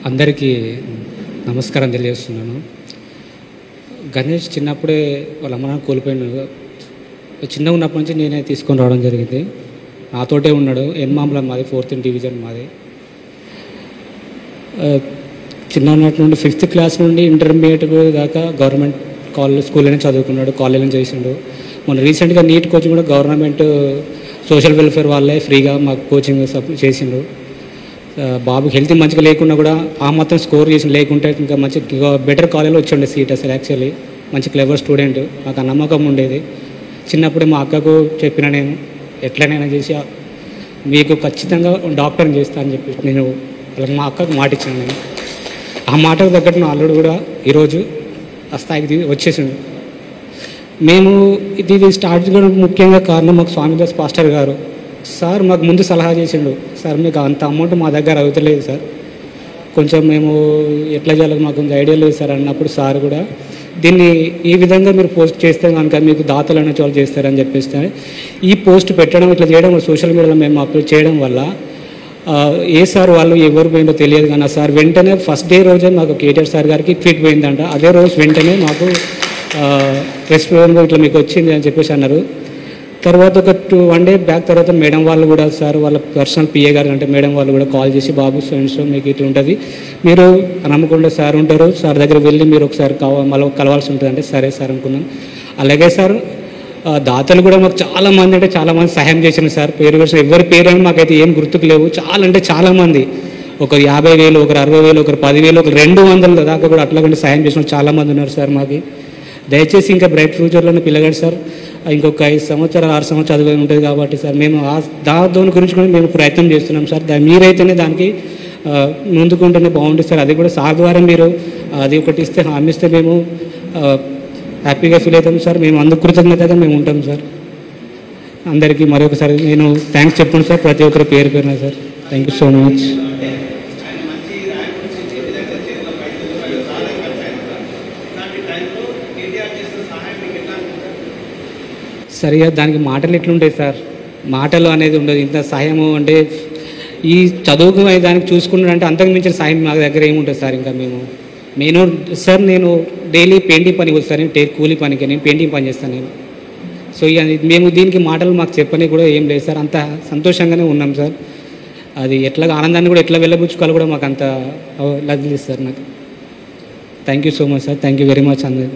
అందరికీ నమస్కారం తెలియజేస్తున్నాను. గణేష్ చిన్నప్పుడే వాళ్ళ అమ్మ నాన్న కోల్పోయినాడు. చిన్నగా ఉన్నప్పటి నుంచి నేనే తీసుకొని రావడం జరిగింది. నాతోటే ఉన్నాడు. ఎన్మాంబలం మాది, 4th డివిజన్ మాది. చిన్ననాటి నుండి 5th క్లాస్ నుండి ఇంటర్మీడియట్ దాకా గవర్నమెంట్ స్కూల్లోనే చదువుకున్నాడు, కాలేజీలో చేసిండు. మొన్న రీసెంట్గా నీట్ కోచింగ్ కూడా గవర్నమెంట్ సోషల్ వెల్ఫేర్ వాళ్ళే ఫ్రీగా మాకు కోచింగ్ చేసిండు. బాబుకి హెల్త్ మంచిగా లేకున్నా కూడా ఆ మాత్రం స్కోర్ చేసి లేకుంటే ఇంకా మంచి బెటర్ కాలేజ్లో వచ్చి ఉండే సీట్. అసలు యాక్చువల్లీ మంచి క్లెవర్ స్టూడెంట్. నాకు ఆ నమ్మకం ఉండేది. చిన్నప్పుడే మా అక్కకు చెప్పిన, నేను ఎట్లనైనా చేసి మీకు ఖచ్చితంగా డాక్టర్ని చేస్తా అని చెప్పి నేను మా అక్కకు మాట ఇచ్చాను. నేను ఆ మాటకు తగ్గట్టు నా అల్లుడు కూడా ఈరోజు ఆ స్థాయికి వచ్చేసిండు. మేము ఇది స్టార్ట్ చేయడం ముఖ్యంగా కారణం మాకు స్వామిదాస్ పాస్టర్ గారు సార్ మాకు ముందు సలహా చేసిండు. సార్ మీకు అంత అమౌంట్ మా దగ్గర అవుతలేదు సార్, కొంచెం మేము ఎట్లా చేయాలో మాకు కొంచెం ఐడియా లేదు సార్ అన్నప్పుడు సార్ కూడా దీన్ని ఈ విధంగా మీరు పోస్ట్ చేస్తే కనుక మీకు దాతలు అనే వాళ్ళు చేస్తారని చెప్పేస్తే ఈ పోస్ట్ పెట్టడం ఇట్లా చేయడం సోషల్ మీడియాలో మేము అప్లోడ్ చేయడం వల్ల ఏ సార్ వాళ్ళు ఎవరు పోయిందో తెలియదు కానీ ఆ సార్ వెంటనే ఫస్ట్ డే రోజే మాకు కేటీఆర్ సార్ గారికి ట్వీట్ పోయిందంట. అదే రోజు వెంటనే మాకు రెస్టారెంట్లో ఇట్లా మీకు వచ్చింది అని చెప్పేసి అన్నారు. తర్వాత ఒక 1 డే బ్యాక్ తర్వాత మేడం వాళ్ళు కూడా సార్ వాళ్ళ పర్సనల్ పిఏ గారు అంటే మేడం వాళ్ళు కూడా కాల్ చేసి బాబు ఫ్రెండ్స్ మీకు ఇట్లా ఉంటుంది, మీరు నమ్మకుండా సార్ ఉంటారు, సార్ దగ్గర వెళ్ళి మీరు ఒకసారి మళ్ళీ కలవాల్సి ఉంటుంది అంటే సరే సార్ అనుకున్నాం. అలాగే సార్ దాతలు కూడా మాకు చాలామంది అంటే చాలామంది సహాయం చేసిన సార్. పేరు ఎవరి పేరు అని మాకైతే ఏం గుర్తుకు లేవు. చాలా అంటే చాలామంది, ఒకరు 50,000, ఒకరు 60,000, ఒకరు 10,000, ఒకరు 200 దాకా కూడా అట్లాగంటే సహాయం చేసిన చాలామంది ఉన్నారు సార్. మాకు దయచేసి ఇంకా బ్రైట్ ఫ్యూచర్లోనే పిల్లగాడు సార్ ఇంకొక 5 సంవత్సరాలు 6 సంవత్సరాలు చదువు ఉంటుంది కాబట్టి సార్ మేము దాని గురించి కూడా మేము ప్రయత్నం చేస్తున్నాం సార్. మీరైతేనే దానికి ముందుకుంటేనే బాగుంటుంది సార్. అది కూడా సార్ ద్వారా మీరు అది ఒకటి ఇస్తే హామీ ఇస్తే మేము హ్యాపీగా ఫీల్ అవుతాం సార్. మేము అందుకు కృతజ్ఞతగా మేము ఉంటాం సార్. అందరికీ మరొకసారి నేను థ్యాంక్స్ చెప్పండి సార్, ప్రతి ఒక్కరు పేరు పేరున sir. Thank you so much. సరిగా దానికి మాటలు ఎట్లుంటాయి సార్, మాటలు అనేది ఉండదు. ఇంత సాయము అంటే ఈ చదువుకు దానికి చూసుకున్నాడంటే అంతకు మించిన సాయం మా దగ్గర ఏముంటుంది సార్. ఇంకా నేను డైలీ పెయింటింగ్ పనికి వస్తాను, కూలీ పనికి, నేను పెయింటింగ్ పని చేస్తాను నేను. సో ఇక మేము దీనికి మాటలు మాకు చెప్పని కూడా ఏం లేదు సార్. అంత సంతోషంగానే ఉన్నాం సార్. అది ఎట్లా ఆనందాన్ని కూడా ఎట్లా వెళ్ళబుచ్చుకోవాలి కూడా మాకు అంత లగ్లేదు సార్. నాకు thank you so much sir. Thank you very much అందరు.